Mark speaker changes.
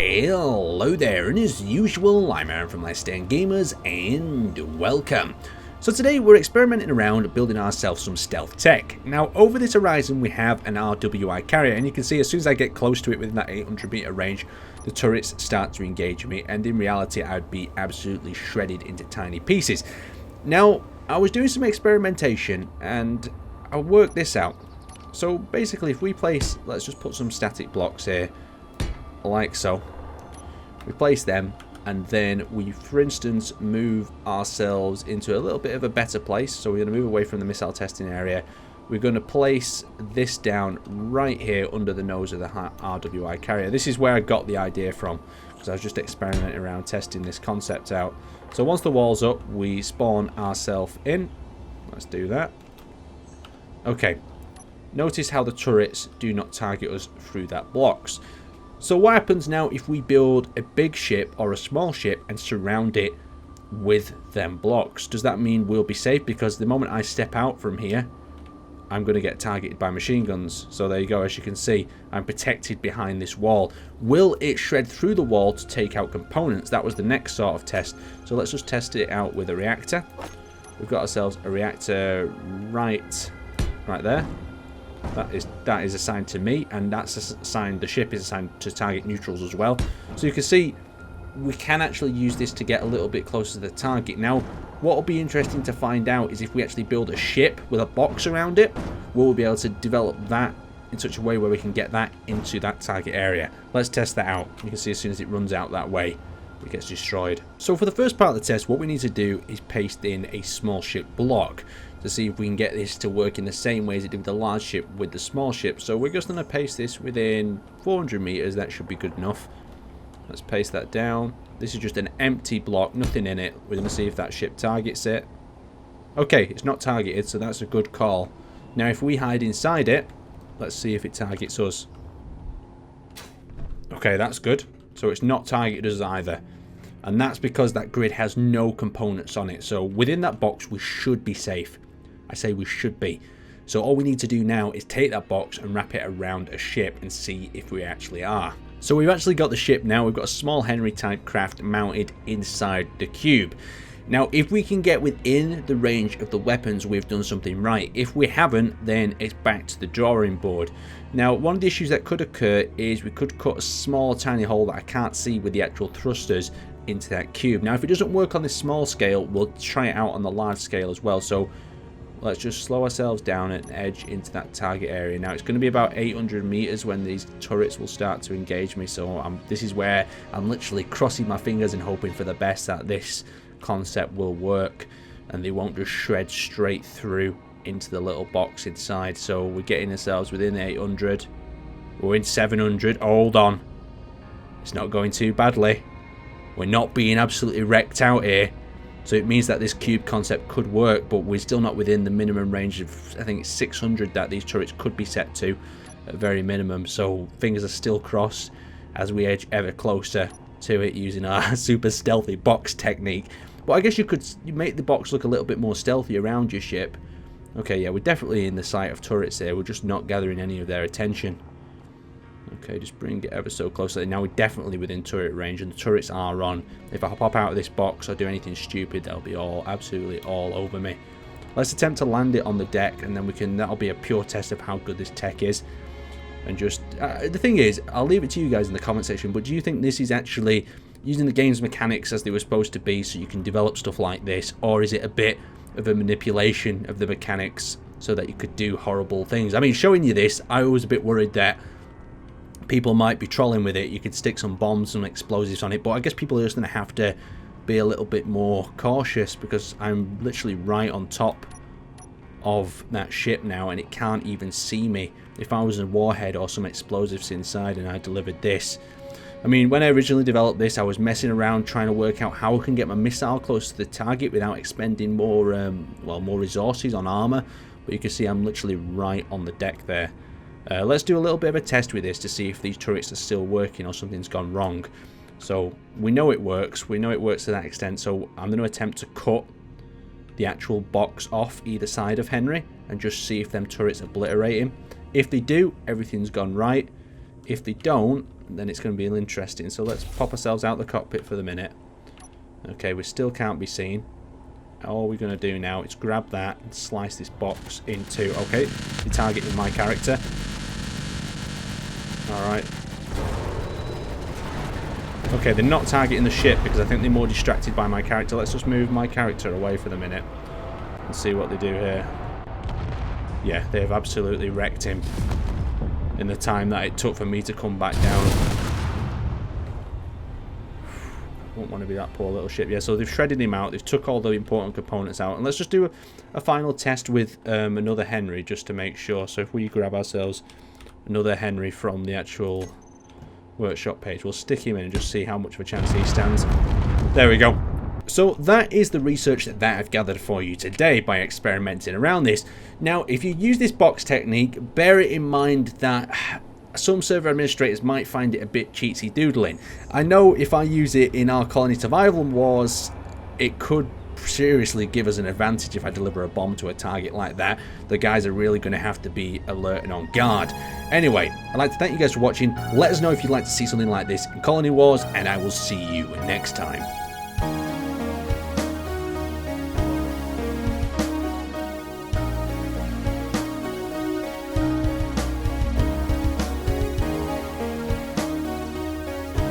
Speaker 1: Hello there, and as usual, I'm Aaron from Laststandgamers, and welcome. So today we're experimenting around building ourselves some stealth tech. Now over this horizon we have an RWI carrier, and you can see as soon as I get close to it within that 800 meter range, the turrets start to engage me, and in reality I'd be absolutely shredded into tiny pieces. Now I was doing some experimentation and I worked this out. So basically if we place, let's just put some static blocks here, like so. We place them, and then we, for instance, move ourselves into a little bit of a better place. So we're going to move away from the missile testing area. We're going to place this down right here under the nose of the RWI carrier. This is where I got the idea from, because I was just experimenting around testing this concept out. So once the wall's up, we spawn ourselves in. Let's do that. Okay. Notice how the turrets do not target us through that blocks. So what happens now if we build a big ship or a small ship and surround it with them blocks? Does that mean we'll be safe? Because the moment I step out from here, I'm going to get targeted by machine guns. So there you go, as you can see, I'm protected behind this wall. Will it shred through the wall to take out components? That was the next sort of test. So let's just test it out with a reactor. We've got ourselves a reactor right there. That is assigned to me, and that's assigned, the ship is assigned to target neutrals as well. So you can see we can actually use this to get a little bit closer to the target. Now what will be interesting to find out is if we actually build a ship with a box around it, we'll be able to develop that in such a way where we can get that into that target area. Let's test that out. You can see as soon as it runs out that way, it gets destroyed. So for the first part of the test, what we need to do is paste in a small ship block to see if we can get this to work in the same way as it did with the large ship with the small ship. So we're just going to paste this within 400 meters. That should be good enough. Let's paste that down. This is just an empty block, nothing in it. We're going to see if that ship targets it. Okay, it's not targeted, so that's a good call. Now if we hide inside it, let's see if it targets us. Okay, that's good. So it's not targeted us either. And that's because that grid has no components on it. So within that box we should be safe. I say we should be. So all we need to do now is take that box and wrap it around a ship and see if we actually are. So we've actually got the ship now. We've got a small Henry type craft mounted inside the cube. Now if we can get within the range of the weapons, we've done something right. If we haven't, then it's back to the drawing board. Now one of the issues that could occur is we could cut a small tiny hole that I can't see with the actual thrusters into that cube. Now if it doesn't work on this small scale, we'll try it out on the large scale as well. So let's just slow ourselves down and edge into that target area. Now it's going to be about 800 meters when these turrets will start to engage me. So this is where I'm literally crossing my fingers and hoping for the best that this concept will work and they won't just shred straight through into the little box inside. So we're getting ourselves within 800. We're in 700. Hold on. It's not going too badly. We're not being absolutely wrecked out here. So it means that this cube concept could work, but we're still not within the minimum range of, I think it's 600 that these turrets could be set to at very minimum. So fingers are still crossed as we edge ever closer to it using our super stealthy box technique. But I guess you could make the box look a little bit more stealthy around your ship. Okay, yeah, we're definitely in the sight of turrets here. We're just not gathering any of their attention. Okay, just bring it ever so closely. Now we're definitely within turret range, and the turrets are on. If I pop out of this box or do anything stupid, they'll be absolutely all over me. Let's attempt to land it on the deck, and then that'll be a pure test of how good this tech is. And just the thing is, I'll leave it to you guys in the comment section, but do you think this is actually using the game's mechanics as they were supposed to be so you can develop stuff like this, or is it a bit of a manipulation of the mechanics so that you could do horrible things? I mean, showing you this, I was a bit worried that people might be trolling with it. You could stick some bombs, some explosives on it, but I guess people are just going to have to be a little bit more cautious because I'm literally right on top of that ship now and it can't even see me. If I was a warhead or some explosives inside and I delivered this, I mean, when I originally developed this, I was messing around trying to work out how I can get my missile close to the target without expending more more resources on armor. But you can see I'm literally right on the deck there. Let's do a little bit of a test with this to see if these turrets are still working or something's gone wrong. So we know it works. We know it works to that extent. So I'm going to attempt to cut the actual box off either side of Henry and just see if them turrets obliterate him. If they do, everything's gone right. If they don't, then it's going to be interesting. So let's pop ourselves out the cockpit for the minute. Okay, we still can't be seen. All we're going to do now is grab that and slice this box in two. Okay, you're targeting my character. Alright. Okay, they're not targeting the ship because I think they're more distracted by my character. Let's just move my character away for the minute and see what they do here. Yeah, they have absolutely wrecked him in the time that it took for me to come back down. Won't want to be that poor little ship. Yeah, so they've shredded him out. They've took all the important components out. And let's just do a final test with another Henry just to make sure. So if we grab ourselves another Henry from the actual workshop page, we'll stick him in and just see how much of a chance he stands. There we go. So that is the research that I've gathered for you today by experimenting around this. Now, if you use this box technique, bear it in mind that some server administrators might find it a bit cheatsy doodling. I know if I use it in our colony survival wars, it could seriously give us an advantage if I deliver a bomb to a target like that. The guys are really going to have to be alert and on guard. Anyway, I'd like to thank you guys for watching. Let us know if you'd like to see something like this in Colony Wars, and I will see you next time.